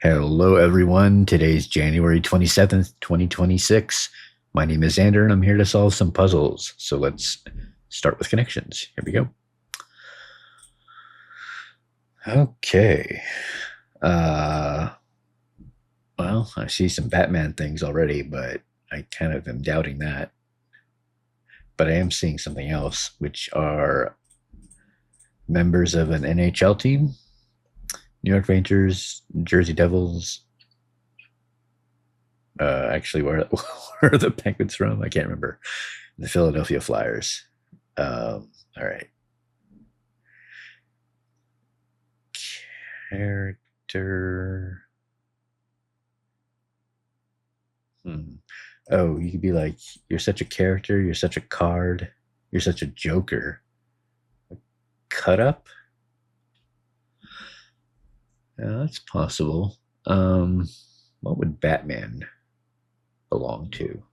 Hello, everyone. Today's January 27th, 2026. My name is Xander, and I'm here to solve some puzzles. So let's start with connections. Here we go. Okay. Well, I see some Batman things already, but I kind of am doubting that. But I am seeing something else, which are members of an NHL team, New York Rangers, Jersey Devils. Actually, where where are the Penguins from? I can't remember. The Philadelphia Flyers. All right. Character. Oh, you could be like, you're such a character, you're such a card, you're such a joker. Cut up? That's possible. What would Batman belong to?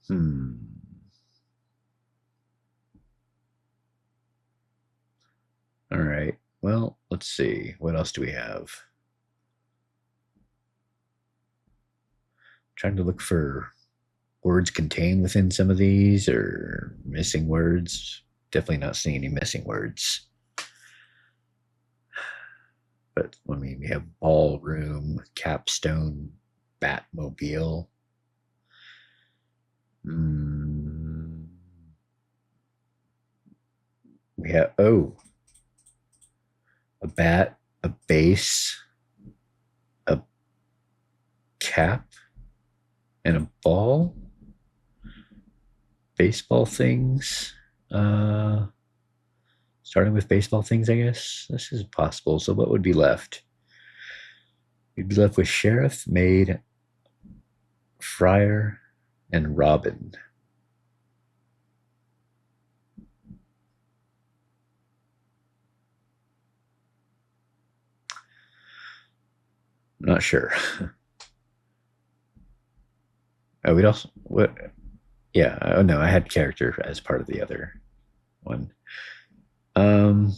Hmm. All right. Well, let's see. What else do we have? Trying to look for words contained within some of these or missing words. Definitely not seeing any missing words. But I mean, we have ballroom, capstone, Batmobile. We have a bat, a base, a cap, and a ball. Baseball things. Starting with baseball things, I guess. This is possible. So what would be left? We'd be left with sheriff, maid, friar, and robin. Not sure. Oh, we'd also what? Yeah. Oh no, I had character as part of the other one. Um.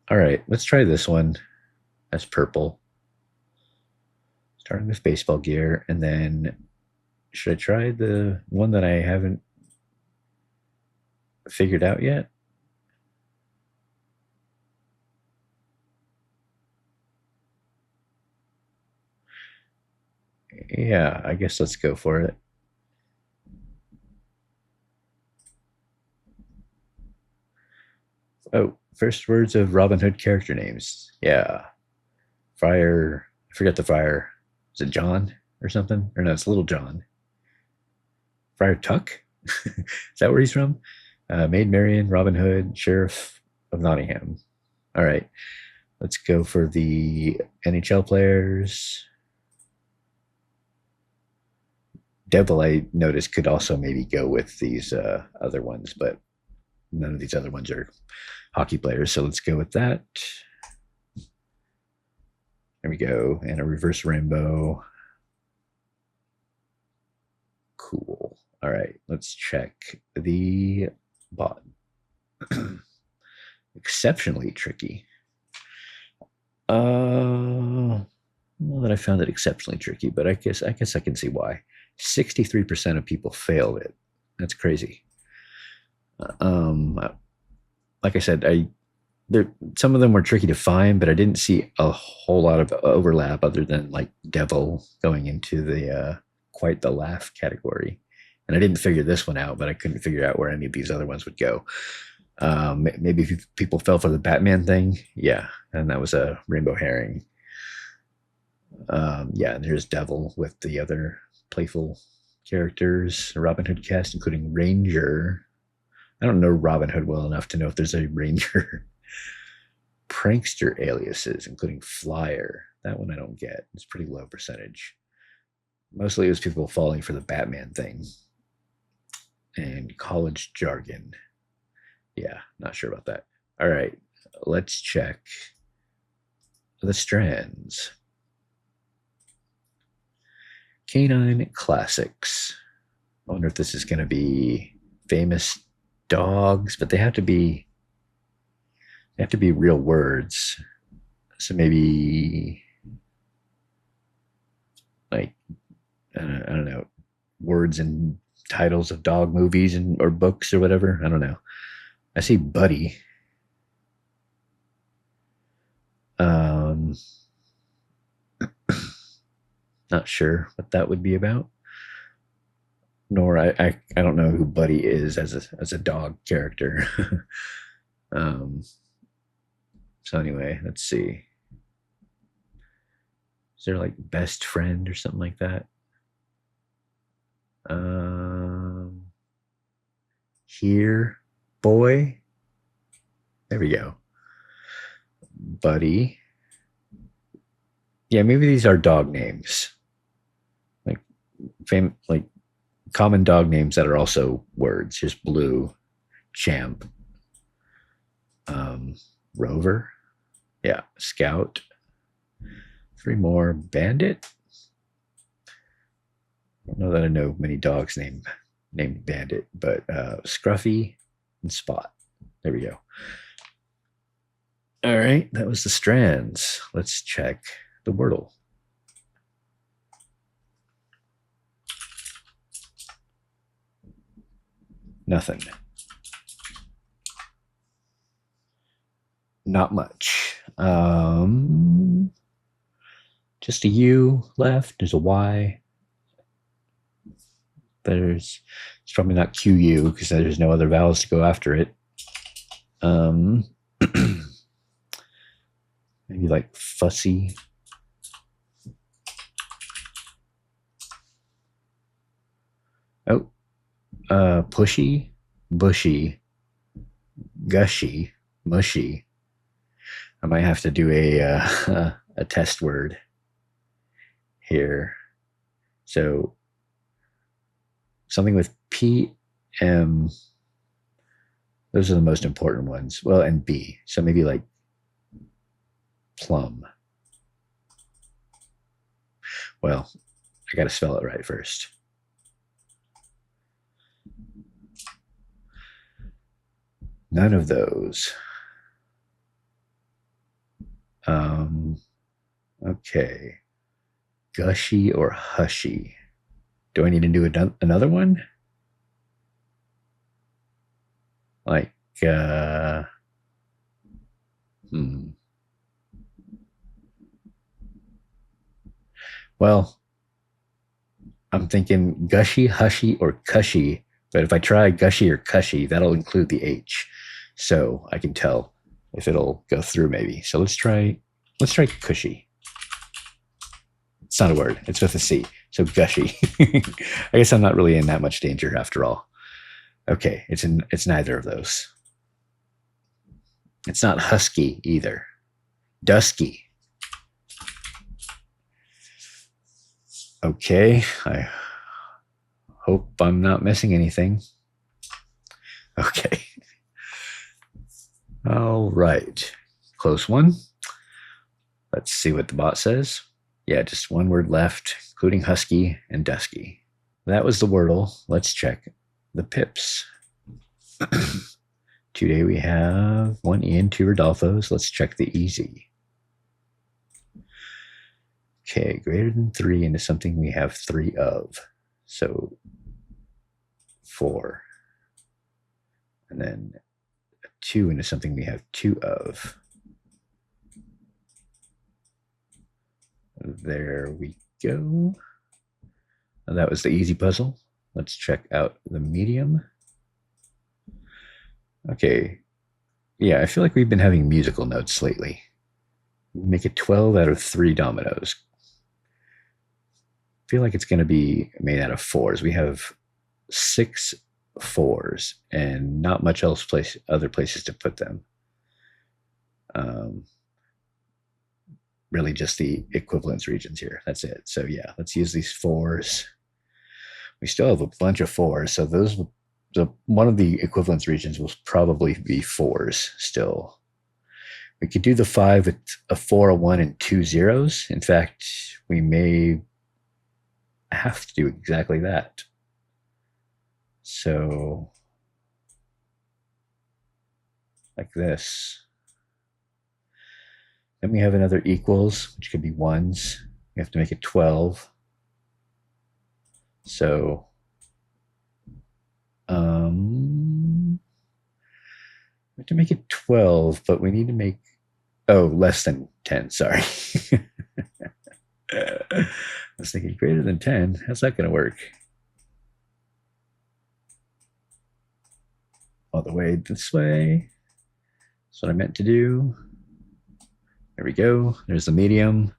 All right, let's try this one. That's purple. Starting with baseball gear, and then should I try the one that I haven't figured out yet? Yeah, I guess let's go for it. Oh, first words of Robin Hood character names. Yeah. Friar, I forget the friar. Is it John or something? Or no, it's Little John. Friar Tuck? Is that where he's from? Maid Marian, Robin Hood, Sheriff of Nottingham. All right. Let's go for the NHL players. Devil, I noticed, could also maybe go with these other ones, but none of these other ones are hockey players. So let's go with that. There we go. And a reverse rainbow. Cool. All right. Let's check the bot. Exceptionally tricky. Not that I found it exceptionally tricky, but I guess I can see why. 63% of people failed it. That's crazy. Um, like I said, some of them were tricky to find, but I didn't see a whole lot of overlap other than like devil going into the quite the laugh category. And I didn't figure this one out, but I couldn't figure out where any of these other ones would go. Maybe if people fell for the Batman thing, yeah, and that was a rainbow herring. Yeah, and there's Devil with the other playful characters, Robin Hood cast, including Ranger. I don't know Robin Hood well enough to know if there's a Ranger. Prankster aliases, including Flyer. That one I don't get. It's pretty low percentage. Mostly it was people falling for the Batman thing. And college jargon. Yeah, not sure about that. All right, let's check the strands. Canine classics. I wonder if this is going to be famous dogs, but they have to be They have to be real words. So maybe like I don't know, words and titles of dog movies or books or whatever. I don't know. I see buddy. Um, not sure what that would be about. Nor I don't know who Buddy is as a dog character. um, so anyway, let's see. Is there like best friend or something like that? Here, boy. There we go. Buddy. Yeah, maybe these are dog names, like like common dog names that are also words. Here's Blue, Champ, Rover, yeah, Scout. 3 more, Bandit. I don't know that I know many dogs named Bandit, but Scruffy and Spot. There we go. All right, that was the Strands. Let's check the Wordle. Nothing. Not much. Just a U left. There's a Y. It's probably not QU because there's no other vowels to go after it. Maybe like fussy. Oh, pushy, bushy, gushy, mushy. I might have to do a test word here. So something with P, M. Those are the most important ones. Well, and B. So maybe like plum. Well, I got to spell it right first. None of those. Okay. Gushy or hushy? Do I need to do another one? Like, Well, I'm thinking gushy, hushy, or cushy. But if I try gushy or cushy, that'll include the H. So I can tell if it'll go through maybe. So let's try cushy. It's not a word. It's with a C. So gushy. I guess I'm not really in that much danger after all. Okay, it's neither of those. It's not husky either. Dusky. Okay, I hope I'm not missing anything. Okay. All right. Close one. Let's see what the bot says. Yeah, just one word left, including husky and dusky. That was the Wordle. Let's check the pips. Today we have 1 Ian, 2 Rodolfo's. Let's check the easy. Okay, greater than 3 into something we have 3 of. So 4. And then 2 into something we have 2 of. There we go. And that was the easy puzzle. Let's check out the medium. Okay. Yeah, I feel like we've been having musical notes lately. Make it 12 out of 3 dominoes. I feel like it's going to be made out of 4s. We have 6 4s and not much else other places to put them. Really just the equivalence regions here. That's it. So yeah, let's use these 4s. We still have a bunch of 4s. So one of the equivalence regions will probably be 4s still. We could do the 5 with a 4, a 1, and 2 zeros. In fact, we may have to do exactly that. So like this. Then we have another equals, which could be ones. We have to make it 12. So we have to make it 12, but we need to make, less than 10, sorry. I was thinking greater than 10. How's that going to work? All the way this way. That's what I meant to do. There we go. There's the medium.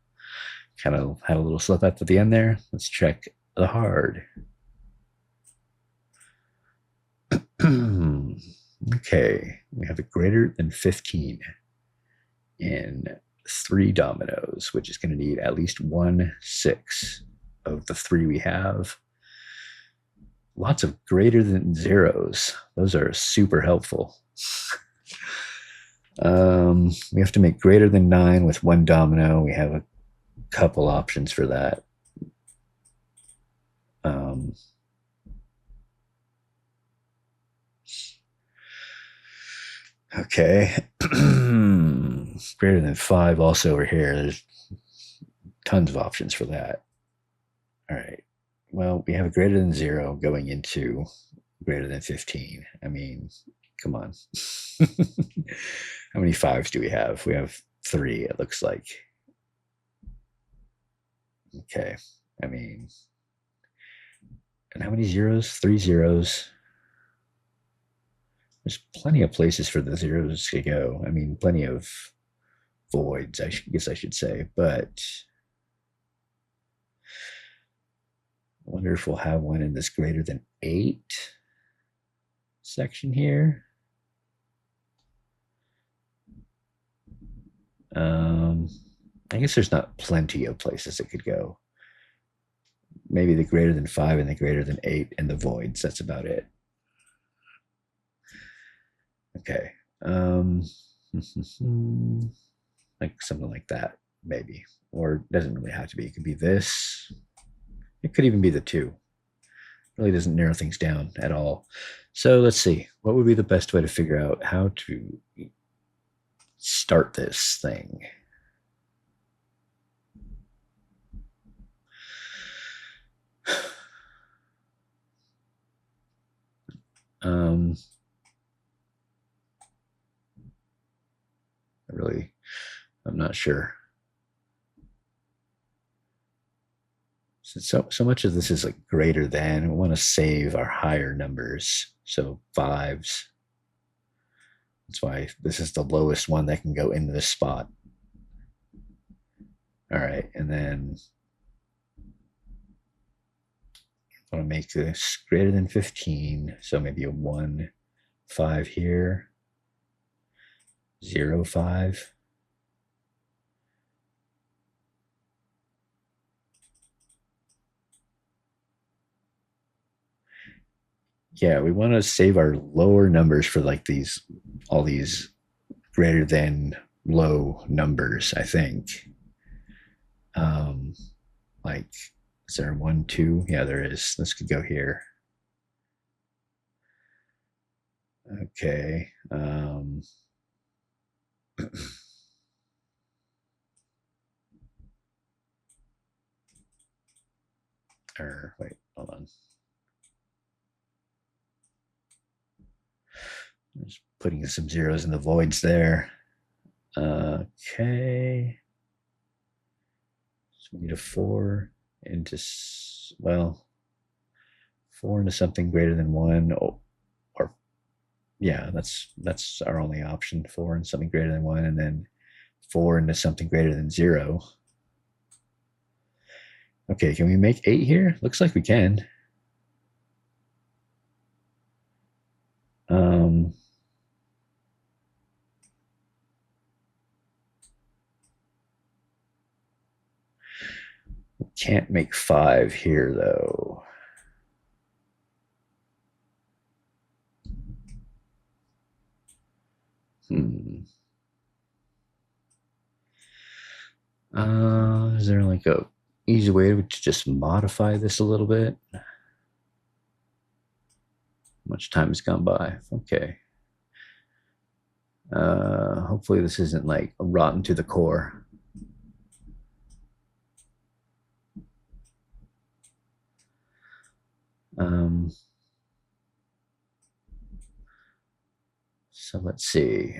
Kind of had a little slip up at the end there. Let's check the hard. Okay, we have a greater than 15 in 3 dominoes, which is going to need at least 1 6 of the 3 we have. Lots of greater than zeros. Those are super helpful. We have to make greater than 9 with 1 domino. We have a couple options for that. Okay. Greater than 5 also over here. There's tons of options for that. All right. Well, we have a greater than 0 going into greater than 15. I mean, come on. How many 5s do we have? We have 3, it looks like. Okay. I mean, and how many zeros? 3 zeros. There's plenty of places for the zeros to go. I mean, plenty of voids, I guess I should say. But I wonder if we'll have one in this greater than 8 section here. I guess there's not plenty of places it could go. Maybe the greater than 5 and the greater than 8 and the voids. That's about it. Okay. Like something like that, maybe. Or it doesn't really have to be. It could be this. It could even be the 2. It really doesn't narrow things down at all. So let's see. What would be the best way to figure out how to start this thing? I'm not sure. So much of this is like greater than. We want to save our higher numbers. So 5s. That's why this is the lowest one that can go into this spot. All right, and then I want to make this greater than 15. So maybe a 1 5 here. 0 5. Yeah, we want to save our lower numbers for like all these greater than low numbers, I think. Like, is there 1 2? Yeah, there is. This could go here. Okay. Or wait, hold on. Just putting some zeros in the voids there. Okay. So we need a 4 into, well, 4 into something greater than 1. Or yeah, that's our only option. 4 into something greater than 1, and then 4 into something greater than 0. Okay, can we make 8 here? Looks like we can. We can't make 5 here, though. Is there like a easy way to just modify this a little bit? Much time has gone by. Okay. Hold Hopefully this isn't like rotten to the core. So let's see.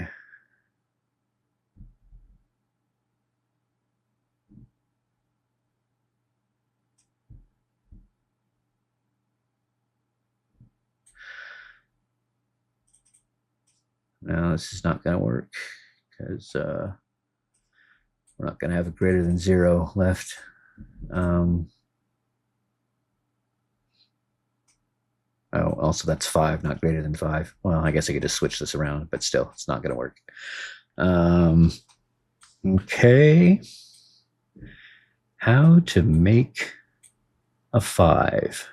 No, this is not going to work because we're not going to have a greater than 0 left. Oh, also that's 5, not greater than 5. Well, I guess I could just switch this around, but still, it's not going to work. Okay. How to make a 5.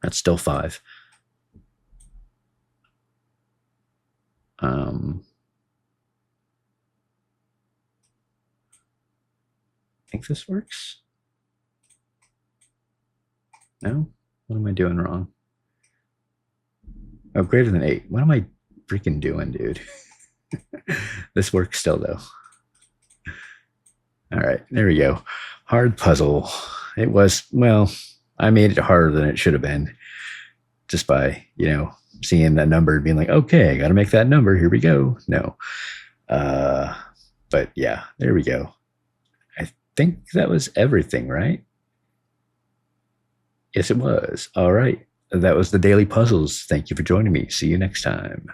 That's still 5. I think this works. No? What am I doing wrong? Oh, greater than 8. What am I freaking doing, dude? This works still, though. All right, there we go. Hard puzzle. It was, well, I made it harder than it should have been just by, seeing that number and being like, okay, I got to make that number. Here we go. No. But yeah, there we go. I think that was everything, right? Yes, it was. All right. That was the daily puzzles. Thank you for joining me. See you next time.